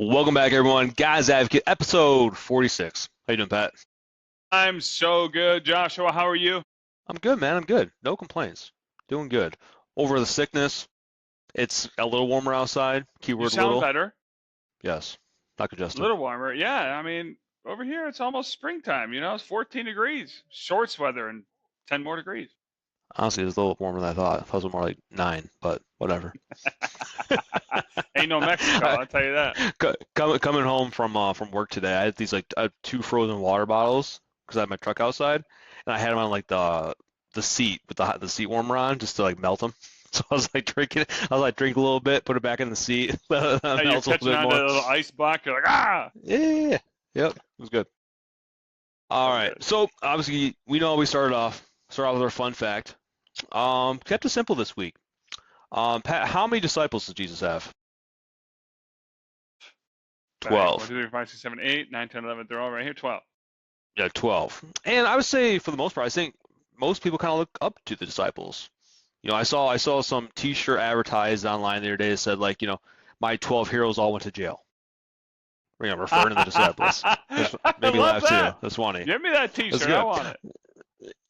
Welcome back, everyone. Guys Advocate, episode 46. How you doing, Pat? I'm so good, Joshua. How are you? I'm good, man. I'm good. No complaints. Doing good. Over the sickness, it's a little warmer outside. You Keyword sound little. better. Yes. Not A congested. little warmer. Yeah, over here it's almost springtime. It's 14 degrees. Shorts weather and 10 more degrees. Honestly, it's a little warmer than I thought. I thought it was more like 9, but whatever. Ain't no Mexico, I'll tell you that. Coming home from work today, I had these two frozen water bottles because I had my truck outside, and I had them on like the seat with the seat warmer on just to like melt them. So I was like drinking it. I was like drink a little bit, put it back in the seat, let it You're melt a little catching bit on more. to a little ice block. You're like, ah! Yeah. Yep. It was good. All So right. good. So obviously we know we start off with our fun fact. Kept it simple this week. Pat, how many disciples does Jesus have? 12. 1, 2, 3, 5, 6, 7, 8, 9, 10, 11. They're all right here. 12. Yeah, 12. And I would say for the most part, I think most people kind of look up to the disciples. I saw some T-shirt advertised online the other day that said like, my 12 heroes all went to jail. Referring to the disciples. Which made me laugh too. That's funny. Give me that T-shirt. I want it.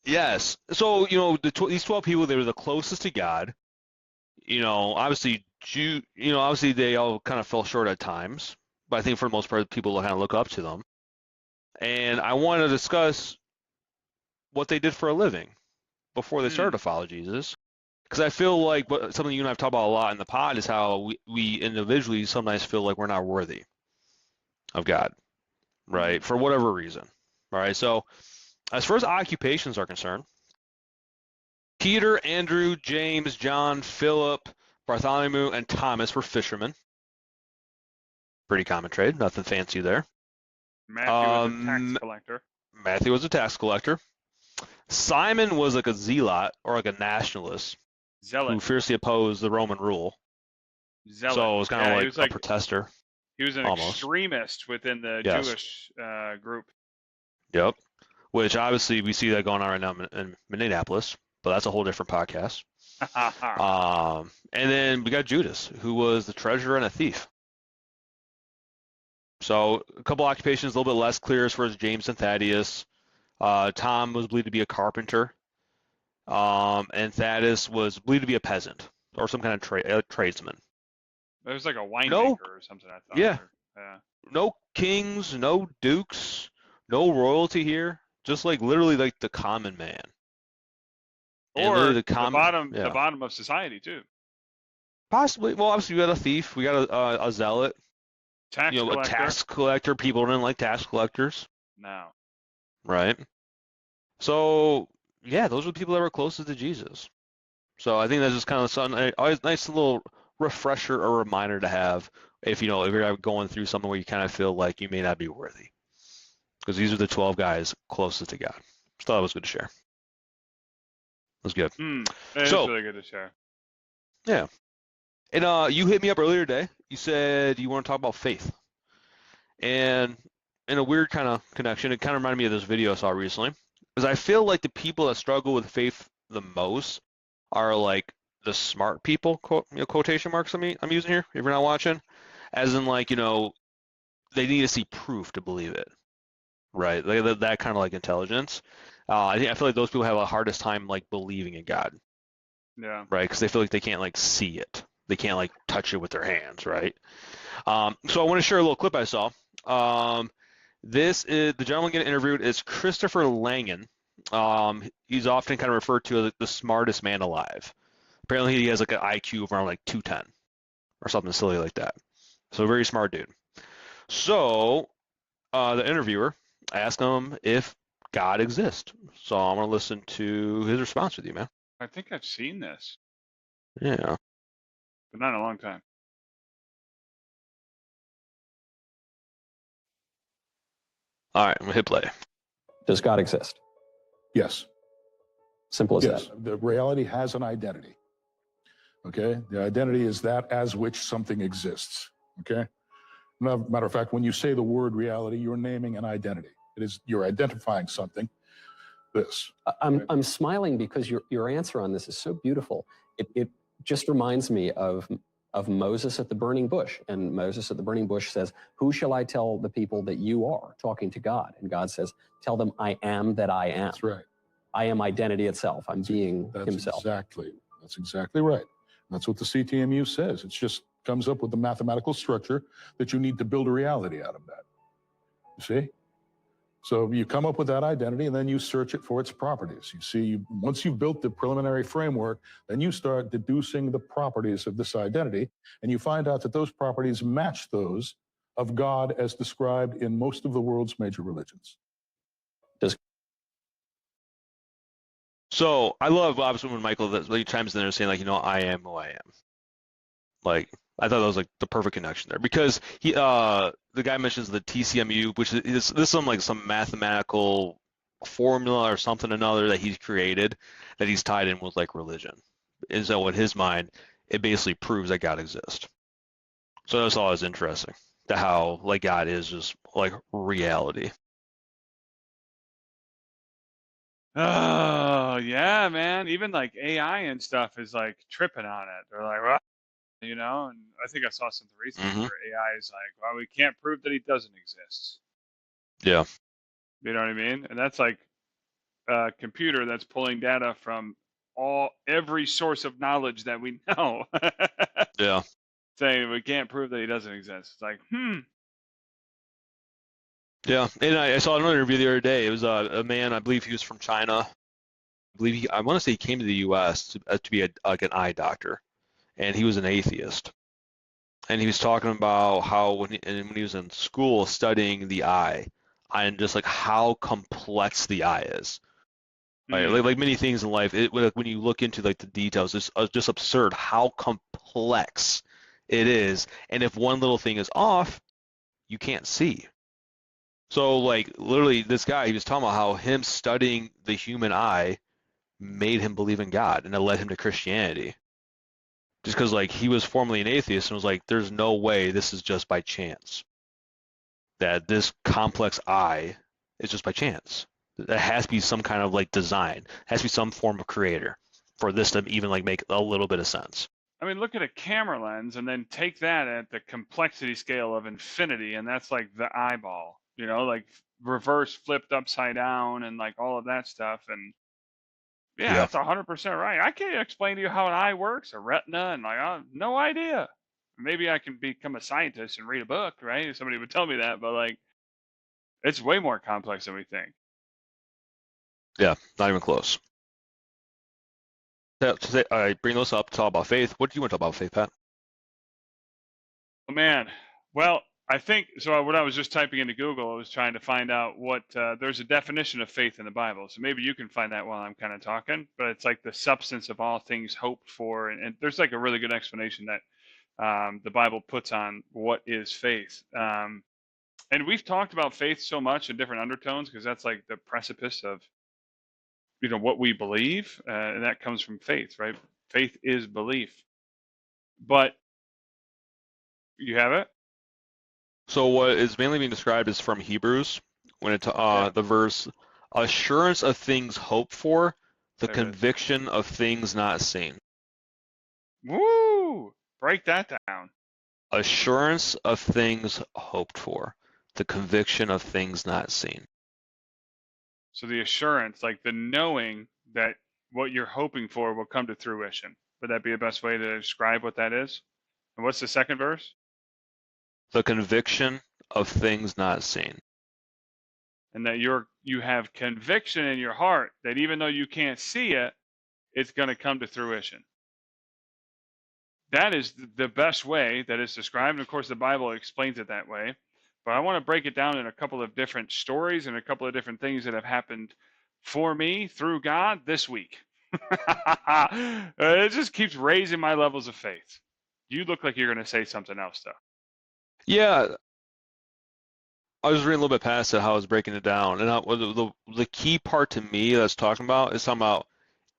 Yes. So, these 12 people, they were the closest to God. Obviously, obviously they all kind of fell short at times, but I think for the most part, people kind of look up to them. And I want to discuss what they did for a living before they started to follow Jesus. Because I feel like something you and I have talked about a lot in the pod is how we individually sometimes feel like we're not worthy of God, right? For whatever reason. All right. So as far as occupations are concerned, Peter, Andrew, James, John, Philip, Bartholomew, and Thomas were fishermen. Pretty common trade. Nothing fancy there. Matthew was a tax collector. Matthew was a tax collector. Simon was like a zealot or like a nationalist Zealot. who fiercely opposed the Roman rule. Zealot. So it was kind of like a protester. He was an almost. extremist within the Yes. Jewish group. Yep. Which obviously we see that going on right now in Minneapolis, but that's a whole different podcast. And then we got Judas, who was the treasurer and a thief. So a couple occupations a little bit less clear as far as James and Thaddeus. Tom was believed to be a carpenter, and Thaddeus was believed to be a peasant or some kind of tradesman. It was like a winemaker or something, I thought. Yeah. Yeah. No kings, no dukes, no royalty here. Just like literally like the common man. Or the bottom of society too. Possibly. Well, obviously we got a thief, we got a zealot, Tax collector. a tax collector. People didn't like tax collectors. No. Right. So yeah, those were the people that were closest to Jesus. So I think that's just kind of always nice little refresher or reminder to have if you're going through something where you kind of feel like you may not be worthy, because these are the 12 guys closest to God. Just thought it was good to share. It was good. It's really good to share. Yeah. And you hit me up earlier today. You said you want to talk about faith. And in a weird kind of connection, it kind of reminded me of this video I saw recently. Because I feel like the people that struggle with faith the most are like the smart people, quotation marks I'm using here, if you're not watching. As in like, they need to see proof to believe it. Right? That kind of like intelligence. I feel like those people have the hardest time like believing in God. Yeah. Right? Because they feel like they can't like see it. They can't like touch it with their hands, right? So I want to share a little clip I saw. This is the gentleman getting interviewed is Christopher Langan. He's often kind of referred to as the smartest man alive. Apparently he has like an IQ of around like 210 or something silly like that. So a very smart dude. So the interviewer asked him if God exists. So I'm gonna listen to his response with you, man. I think I've seen this. Yeah. But not in a long time. All right, I'm gonna hit play. Does God exist? Yes. Simple as Yes. that. The reality has an identity. Okay. The identity is that as which something exists. Okay. Matter of fact, when you say the word reality, you're naming an identity. You're identifying something. This. I'm smiling because your answer on this is so beautiful. It just reminds me of of Moses at the burning bush. And Moses at the burning bush says, "Who shall I tell the people that you are?" Talking to God. And God says, "Tell them I am that I am." That's right. I am identity itself. I'm being That's himself. That's exactly right. That's what the CTMU says. It just comes up with the mathematical structure that you need to build a reality out of that. You see? So you come up with that identity and then you search it for its properties. You see, once you've built the preliminary framework, then you start deducing the properties of this identity, and you find out that those properties match those of God as described in most of the world's major religions. So I love obviously when Michael chimes in there saying like, I am who I am. Like I thought that was like the perfect connection there because the guy mentions the TCMU, which is this some mathematical formula or something another that he's created that he's tied in with like religion. And so in his mind, it basically proves that God exists. So that's always interesting to how like God is just like reality. Oh yeah, man. Even like AI and stuff is like tripping on it. They're like, well, and I think I saw something recently where AI is like, well, we can't prove that he doesn't exist. Yeah. You know what I mean? And that's like a computer that's pulling data from every source of knowledge that we know. Yeah. Saying we can't prove that he doesn't exist. It's like, Yeah, and I saw another interview the other day. It was a man, I believe he was from China. I want to say he came to the U.S. to be like an eye doctor, and he was an atheist. And he was talking about how when he was in school studying the eye, and just like how complex the eye is. Right? Like many things in life, when you look into like the details, it's just absurd how complex it is. And if one little thing is off, you can't see. So like literally this guy, he was talking about how him studying the human eye made him believe in God, and it led him to Christianity. Just because like he was formerly an atheist and was like, there's no way this is just by chance. That this complex eye is just by chance. There has to be some kind of like design. It has to be some form of creator for this to even like make a little bit of sense. I mean, look at a camera lens and then take that at the complexity scale of infinity, and that's like the eyeball. Like reverse flipped upside down and like all of that stuff. And yeah, that's 100% right. I can't explain to you how an eye works, a retina, and like, I have no idea. Maybe I can become a scientist and read a book, right? Somebody would tell me that, but like, it's way more complex than we think. Yeah, not even close. I bring those up, talk about faith. What do you want to talk about faith, Pat? Oh, man. Well, I think so. When I was just typing into Google, I was trying to find out what there's a definition of faith in the Bible. So maybe you can find that while I'm kind of talking. But it's like the substance of all things hoped for, and there's like a really good explanation that the Bible puts on what is faith. And we've talked about faith so much in different undertones because that's like the precipice of what we believe, and that comes from faith, right? Faith is belief. But you have it. So what is mainly being described is from Hebrews, when the verse, assurance of things hoped for, the conviction of things not seen. Woo! Break that down. Assurance of things hoped for, the conviction of things not seen. So the assurance, like the knowing that what you're hoping for will come to fruition. Would that be the best way to describe what that is? And what's the second verse? The conviction of things not seen. And that you have conviction in your heart that even though you can't see it, it's going to come to fruition. That is the best way that it's described. And of course, the Bible explains it that way. But I want to break it down in a couple of different stories and a couple of different things that have happened for me through God this week. It just keeps raising my levels of faith. You look like you're going to say something else, though. Yeah, I was reading a little bit past it, how I was breaking it down. And the key part to me that's talking about is talking about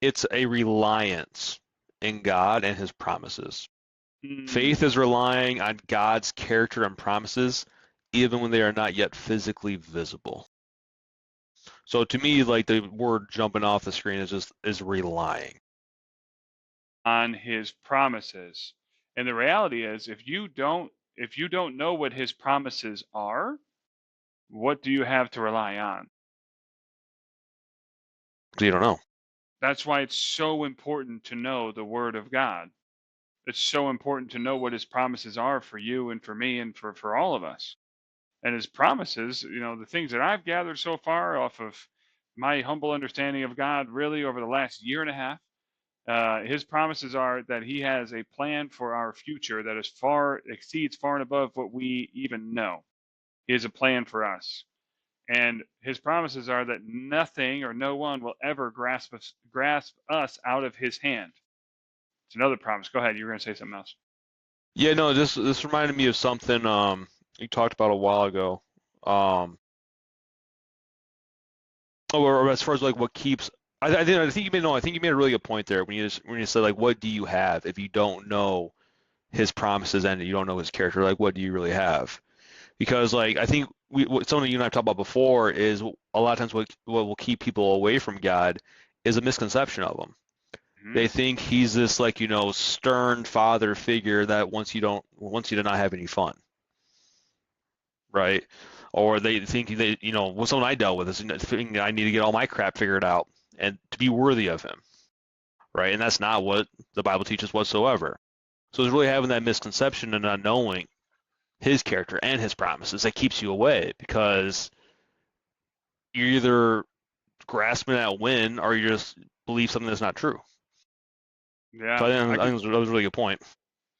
it's a reliance in God and his promises. Faith is relying on God's character and promises, even when they are not yet physically visible. So to me, like the word jumping off the screen is relying on his promises. And the reality is, if you don't know what his promises are, what do you have to rely on? So you don't know. That's why it's so important to know the word of God. It's so important to know what his promises are for you and for me and for all of us. And his promises, the things that I've gathered so far off of my humble understanding of God, really over the last year and a half, his promises are that he has a plan for our future that exceeds far and above what we even know. He has a plan for us. And his promises are that nothing or no one will ever grasp us out of his hand. It's another promise. Go ahead. You were going to say something else. Yeah, no, this reminded me of something you talked about a while ago. Or as far as like what keeps, I think you made a really good point there when you said like, what do you have if you don't know his promises and you don't know his character? Like, what do you really have? Because like I think what something you and I talked about before is a lot of times what will keep people away from God is a misconception of him. Mhm. They think he's this like stern father figure that wants you to not have any fun, right? Or they think that what someone I dealt with is thinking I need to get all my crap figured out and to be worthy of him, right? And that's not what the Bible teaches whatsoever. So it's really having that misconception and not knowing his character and his promises that keeps you away, because you're either grasping at win or you just believe something that's not true. Yeah. So I think that was a really good point.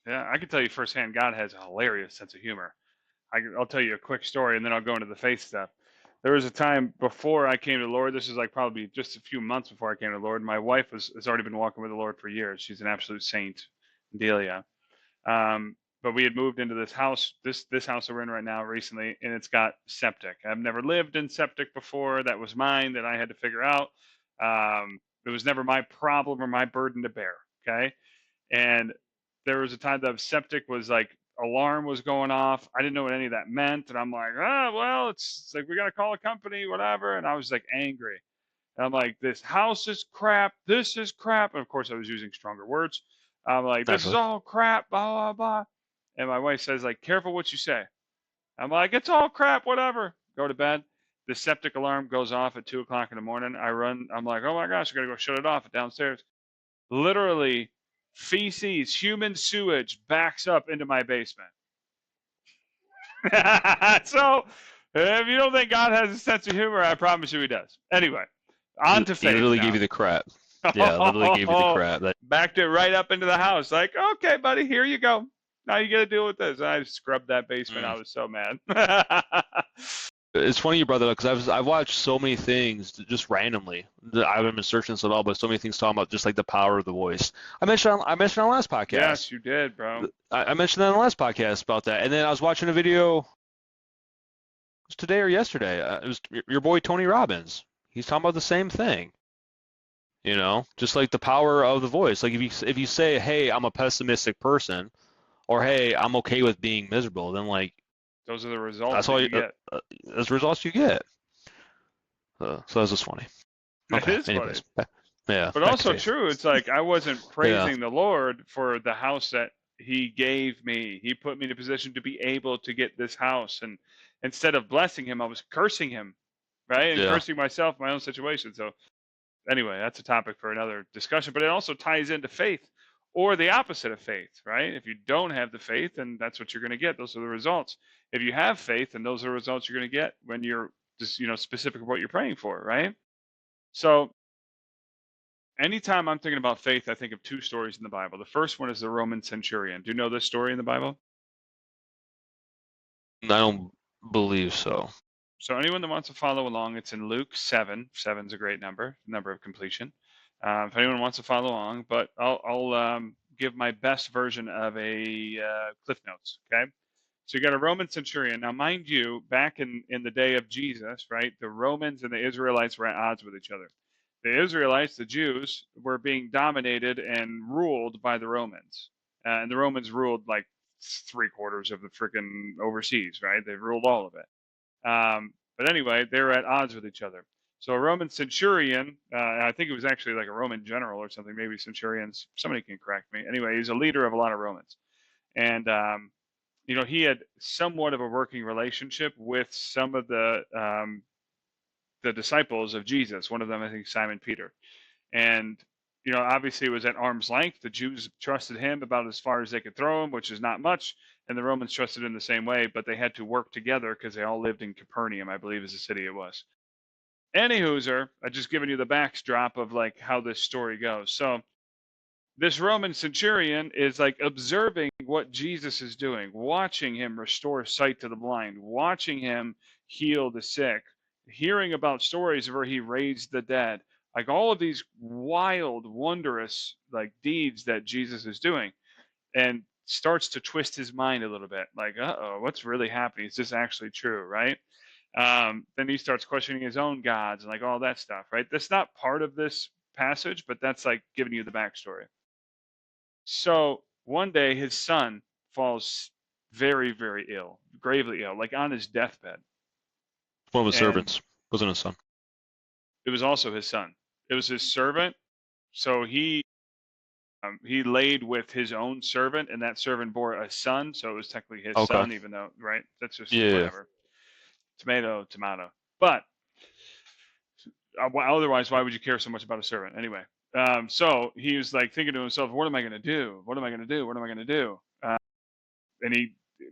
Yeah, I can tell you firsthand, God has a hilarious sense of humor. I'll tell you a quick story, and then I'll go into the faith stuff. There was a time before I came to the Lord. This is like probably just a few months before I came to the Lord. My wife has already been walking with the Lord for years. She's an absolute saint, Delia. But we had moved into this house, this house that we're in right now recently, and it's got septic. I've never lived in septic before. That was mine that I had to figure out. It was never my problem or my burden to bear. Okay, and there was a time that septic was like alarm was going off. I didn't know what any of that meant, and I'm like, well, it's like we got to call a company, whatever. And I was like angry. And I'm like, this house is crap. This is crap. And of course, I was using stronger words. I'm like, this is all crap. Blah blah blah. And my wife says, like, careful what you say. I'm like, it's all crap. Whatever. Go to bed. The septic alarm goes off at 2 o'clock in the morning. I run. I'm like, oh my gosh, I gotta go shut it off downstairs. Literally, feces, human sewage backs up into my basement. So, if you don't think God has a sense of humor, I promise you he does. Anyway, on to faith. He literally now. gave you the crap. Yeah, literally gave you the crap. Backed it right up into the house. Like, okay, buddy, here you go. Now you got to deal with this. And I scrubbed that basement. I was so mad. It's funny you brought that up because I've watched so many things just randomly. I haven't been searching this at all, but so many things talking about just like the power of the voice. I mentioned on the last podcast. Yes, you did, bro. I mentioned that on the last podcast about that, and then I was watching a video. It was today or yesterday. It was your boy Tony Robbins. He's talking about the same thing. Just like the power of the voice. Like if you say, "Hey, I'm a pessimistic person," or "Hey, I'm okay with being miserable," then like those are the results that's all you get. Those results you get. So that's just funny. Okay, it is anyways. funny. Yeah. But also true. It's like I wasn't praising the Lord for the house that he gave me. He put me in a position to be able to get this house. And instead of blessing him, I was cursing him, right? And cursing myself, my own situation. So anyway, that's a topic for another discussion. But it also ties into faith or the opposite of faith, right? If you don't have the faith, then that's what you're going to get. Those are the results. If you have faith, then those are the results you're going to get when you're just, specific of what you're praying for, right? So anytime I'm thinking about faith, I think of two stories in the Bible. The first one is the Roman centurion. Do you know this story in the Bible? I don't believe so. So anyone that wants to follow along, it's in Luke 7. 7's a great number of completion. If anyone wants to follow along, but I'll give my best version of a Cliff Notes, okay? So you got a Roman centurion. Now, mind you, back in the day of Jesus, right, the Romans and the Israelites were at odds with each other. The Israelites, the Jews, were being dominated and ruled by the Romans. And the Romans ruled like 3/4 of the freaking overseas, right? They ruled all of it. But anyway, they were at odds with each other. So a Roman centurion, I think it was actually like a Roman general or something, maybe centurions, somebody can correct me. Anyway, he's a leader of a lot of Romans. And he had somewhat of a working relationship with some of the disciples of Jesus. One of them, I think, Simon Peter. And obviously it was at arm's length. The Jews trusted him about as far as they could throw him, which is not much, and the Romans trusted him the same way, but they had to work together because they all lived in Capernaum, I believe is the city it was. Anywhozer, I just given you the backdrop of like how this story goes. So this Roman centurion is like observing what Jesus is doing, watching him restore sight to the blind, watching him heal the sick, hearing about stories where he raised the dead, like all of these wild, wondrous like deeds that Jesus is doing, and starts to twist his mind a little bit, like, uh-oh, what's really happening? Is this actually true, right? Then he starts questioning his own gods and like all that stuff, right? That's not part of this passage, but that's like giving you the backstory. So one day his son falls very, very ill, gravely ill, like on his deathbed. One of his And servants. Wasn't his son. it was also his son. It was his servant. So he laid with his own servant, and that servant bore a son. So it was technically his Okay. son, even though, right? That's just Yeah. whatever. Tomato, tomato. But otherwise, why would you care so much about a servant anyway? So he was like thinking to himself, "What am I going to do? What am I going to do? What am I going to do?" And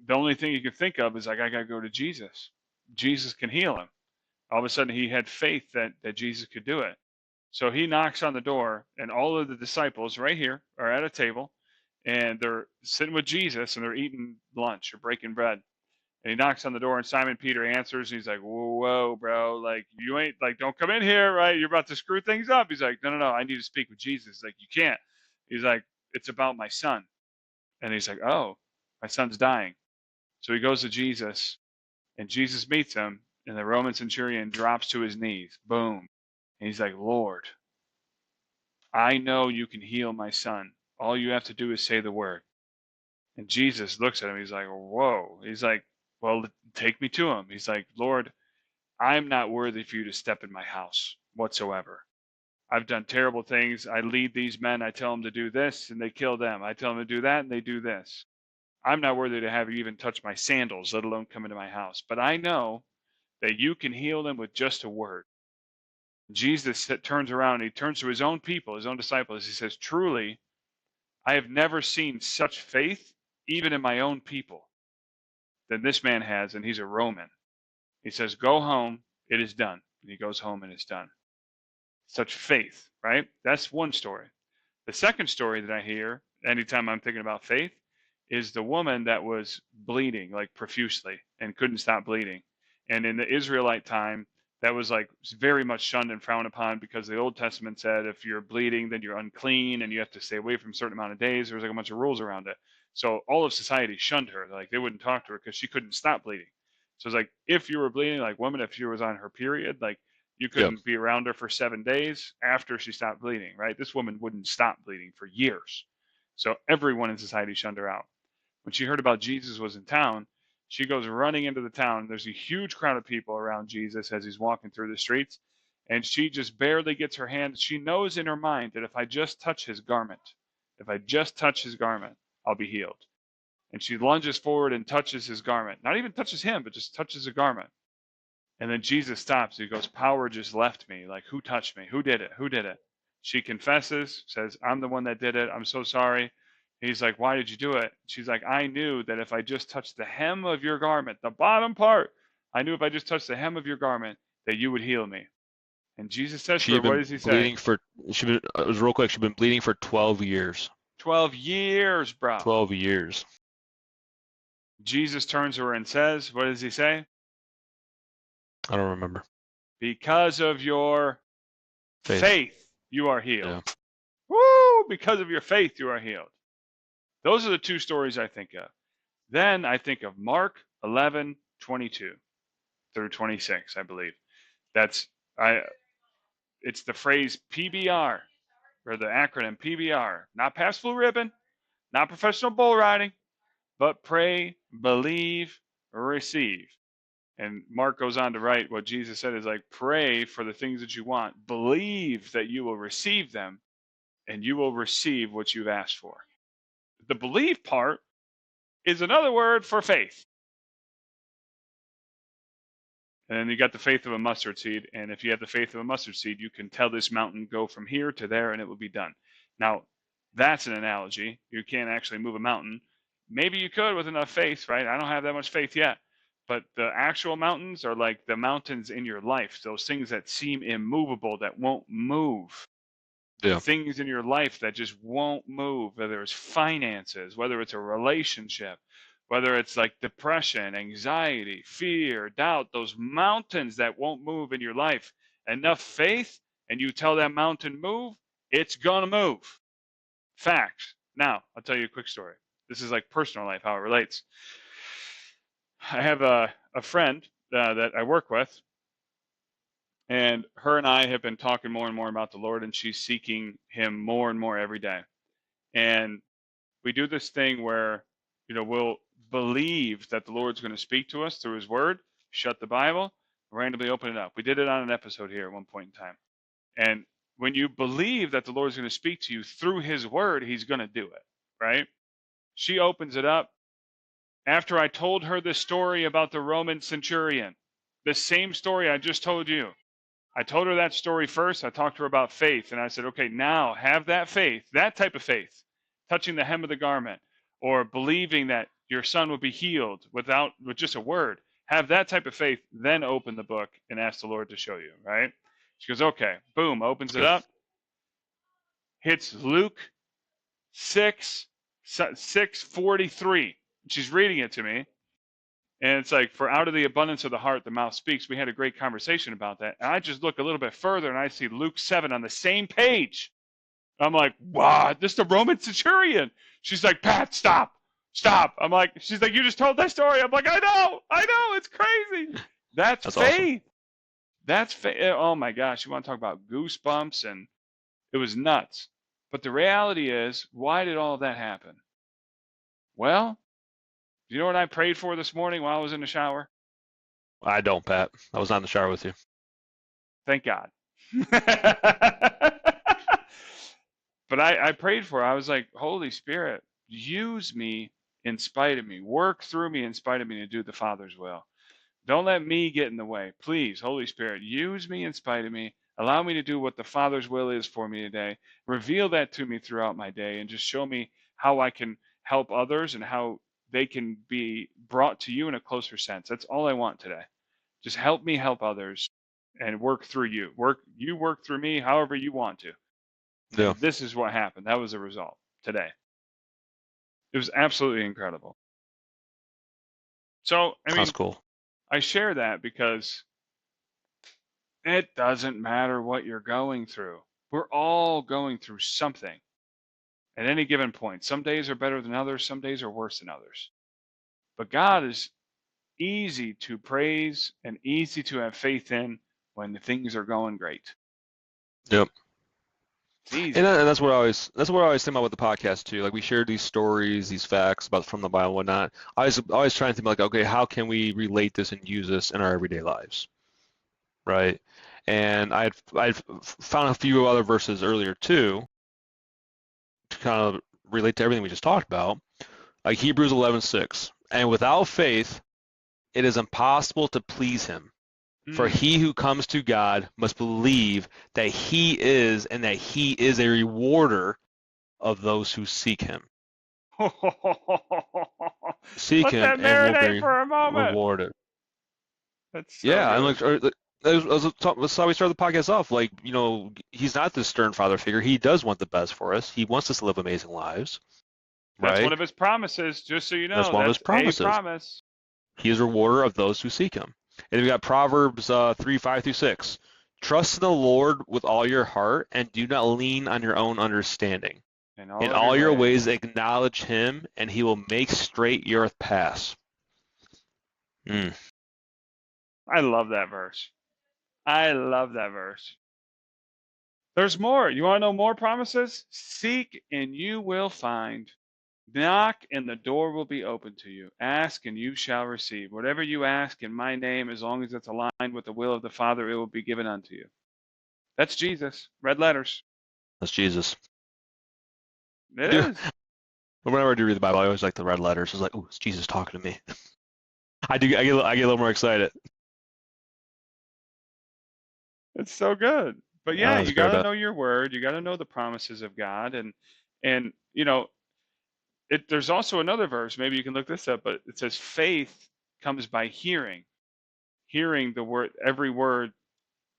the only thing he could think of is like, I got to go to Jesus. Jesus can heal him. All of a sudden, he had faith that Jesus could do it. So he knocks on the door, and all of the disciples right here are at a table, and they're sitting with Jesus, and they're eating lunch or breaking bread. And he knocks on the door, and Simon Peter answers, and he's like, "Whoa, bro! Like you ain't like, don't come in here, right? You're about to screw things up." He's like, "No, I need to speak with Jesus." Like, you can't. He's like, "It's about my son," and he's like, "Oh, my son's dying." So he goes to Jesus, and Jesus meets him, and the Roman centurion drops to his knees. Boom. And he's like, "Lord, I know you can heal my son. All you have to do is say the word." And Jesus looks at him. He's like, "Whoa." He's like, "Well, take me to him." He's like, "Lord, I'm not worthy for you to step in my house whatsoever. I've done terrible things. I lead these men. I tell them to do this, and they kill them. I tell them to do that, and they do this. I'm not worthy to have you even touch my sandals, let alone come into my house. But I know that you can heal them with just a word." Jesus turns around and he turns to his own people, his own disciples. He says, "Truly, I have never seen such faith, even in my own people, than this man has, and he's a Roman." He says, "Go home, it is done." And he goes home and it's done. Such faith, right? That's one story. The second story that I hear anytime I'm thinking about faith is the woman that was bleeding like profusely and couldn't stop bleeding. And in the Israelite time, that was like very much shunned and frowned upon because the Old Testament said if you're bleeding, then you're unclean and you have to stay away from a certain amount of days. There was like a bunch of rules around it. So all of society shunned her. Like they wouldn't talk to her because she couldn't stop bleeding. So it's like if you were bleeding, like woman, if she was on her period, like you couldn't be around her for 7 days after she stopped bleeding, right? This woman wouldn't stop bleeding for years. So everyone in society shunned her out. When she heard about Jesus was in town, she goes running into the town. There's a huge crowd of people around Jesus as he's walking through the streets. And she just barely gets her hand. She knows in her mind that if I just touch his garment, I'll be healed. And she lunges forward and touches his garment. Not even touches him, but just touches the garment. And then Jesus stops. He goes, "Power just left me. Like, who touched me? Who did it? Who did it?" She confesses, says, "I'm the one that did it. I'm so sorry." He's like, "Why did you do it?" She's like, "I knew that if I just touched the hem of your garment, the bottom part, I knew if I just touched the hem of your garment, that you would heal me." And Jesus says to her, what does he say? Real quick, she'd been bleeding for 12 years. 12 years, bro. 12 years. Jesus turns to her and says, what does he say? I don't remember. "Because of your faith you are healed." Yeah. Woo! Because of your faith you are healed. Those are the two stories I think of. Then I think of Mark 11:22 through 26, I believe. It's the phrase PBR, or the acronym PBR. Not pass blue ribbon, not professional bull riding, but pray, believe, receive. And Mark goes on to write what Jesus said is like, pray for the things that you want, believe that you will receive them, and you will receive what you've asked for. The believe part is another word for faith. And then you got the faith of a mustard seed. And if you have the faith of a mustard seed, you can tell this mountain, go from here to there, and it will be done. Now, that's an analogy. You can't actually move a mountain. Maybe you could with enough faith, right? I don't have that much faith yet. But the actual mountains are like the mountains in your life, those things that seem immovable, that won't move. Yeah. Things in your life that just won't move, whether it's finances, whether it's a relationship, whether it's like depression, anxiety, fear, doubt, those mountains that won't move in your life. Enough faith, and you tell that mountain move, it's gonna move. Fact. Now, I'll tell you a quick story. This is like personal life, how it relates. I have a friend that I work with, and her and I have been talking more and more about the Lord, and she's seeking him more and more every day. And we do this thing where, we'll believe that the Lord's going to speak to us through his word, shut the Bible, randomly open it up. We did it on an episode here at one point in time. And when you believe that the Lord's going to speak to you through his word, he's going to do it, right? She opens it up. After I told her the story about the Roman centurion, the same story I just told you, I told her that story first. I talked to her about faith, and I said, okay, now have that faith, that type of faith, touching the hem of the garment, or believing that your son would be healed with just a word. Have that type of faith, then open the book and ask the Lord to show you, right? She goes, okay, boom, opens it up, hits Luke 6:43. She's reading it to me. And it's like, for out of the abundance of the heart, the mouth speaks. We had a great conversation about that. And I just look a little bit further and I see Luke 7 on the same page. I'm like, wow, this is the Roman centurion. She's like, Pat, stop. She's like, you just told that story. I'm like, I know, it's crazy. That's faith. Awesome. That's faith. Oh my gosh, you want to talk about goosebumps? And it was nuts. But the reality is, why did all of that happen? Well, do you know what I prayed for this morning while I was in the shower? I don't, Pat. I was not in the shower with you. Thank God. But I prayed for her. I was like, Holy Spirit, use me in spite of me. Work through me in spite of me to do the Father's will. Don't let me get in the way. Please, Holy Spirit, use me in spite of me. Allow me to do what the Father's will is for me today. Reveal that to me throughout my day, and just show me how I can help others and how they can be brought to you in a closer sense. That's all I want today. Just help me help others and work through you. You work through me however you want to. Yeah. This is what happened. That was the result today. It was absolutely incredible. So, That's cool. I share that because it doesn't matter what you're going through. We're all going through something at any given point. Some days are better than others. Some days are worse than others. But God is easy to praise and easy to have faith in when the things are going great. Yep. It's easy. And that's what I always think about with the podcast too. Like, we share these stories, these facts from the Bible and whatnot. I always try and think like, okay, how can we relate this and use this in our everyday lives, right? And I've found a few other verses earlier too to kind of relate to everything we just talked about, like Hebrews 11:6. And without faith, it is impossible to please him. For he who comes to God must believe that he is, and that he is a rewarder of those who seek him. Seek him and will be rewarded. That's so yeah, good. and that's how we started the podcast off. Like, he's not this stern father figure. He does want the best for us. He wants us to live amazing lives. That's right? one of his promises, just so you know. That's one of his promises. A promise. He is a rewarder of those who seek him. And we got Proverbs 3:5-6. Trust in the Lord with all your heart, and do not lean on your own understanding. In all your ways acknowledge him, and he will make straight your paths. I love that verse. There's more. You want to know more promises? Seek and you will find. Knock and the door will be open to you. Ask and you shall receive. Whatever you ask in my name, as long as it's aligned with the will of the Father, it will be given unto you. That's Jesus. Red letters. That's Jesus. It is. Whenever I do read the Bible, I always like the red letters. It's like, oh, it's Jesus talking to me. I get a little more excited. It's so good. But Yeah, yeah, that's you great got to about know your word. You got to know the promises of God, and you know, there's also another verse. Maybe you can look this up, but it says faith comes by hearing, hearing the word, every word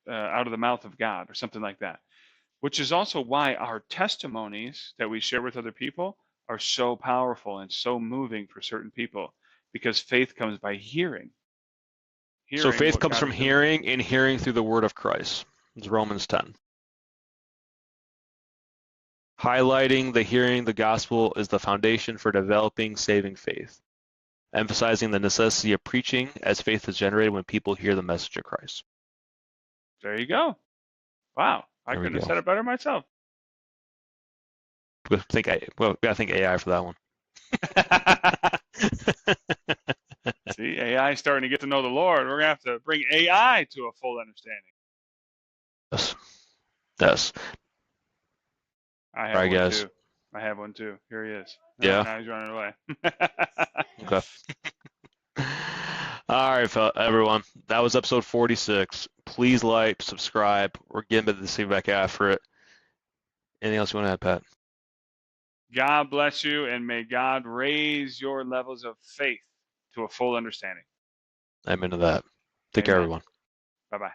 out of the mouth of God, or something like that. Which is also why our testimonies that we share with other people are so powerful and so moving for certain people, because faith comes by hearing, So hearing faith what comes God from is doing. hearing, and hearing through the word of Christ. It's Romans 10. Highlighting the hearing the gospel is the foundation for developing saving faith, emphasizing the necessity of preaching as faith is generated when people hear the message of Christ. There you go. Wow, I There we couldn't have go. said it better myself. We gotta think AI for that one. See, AI is starting to get to know the Lord. We're gonna have to bring AI to a full understanding. Yes. Yes. I All have right, one guys. too. I have one too. Here he is. Yeah. Now he's running away. Okay. All right, everyone. That was episode 46. Please like, subscribe. We're getting to the feedback after it. Anything else you want to add, Pat? God bless you, and may God raise your levels of faith to a full understanding. Amen to that. Take care, Amen. everyone. Bye-bye.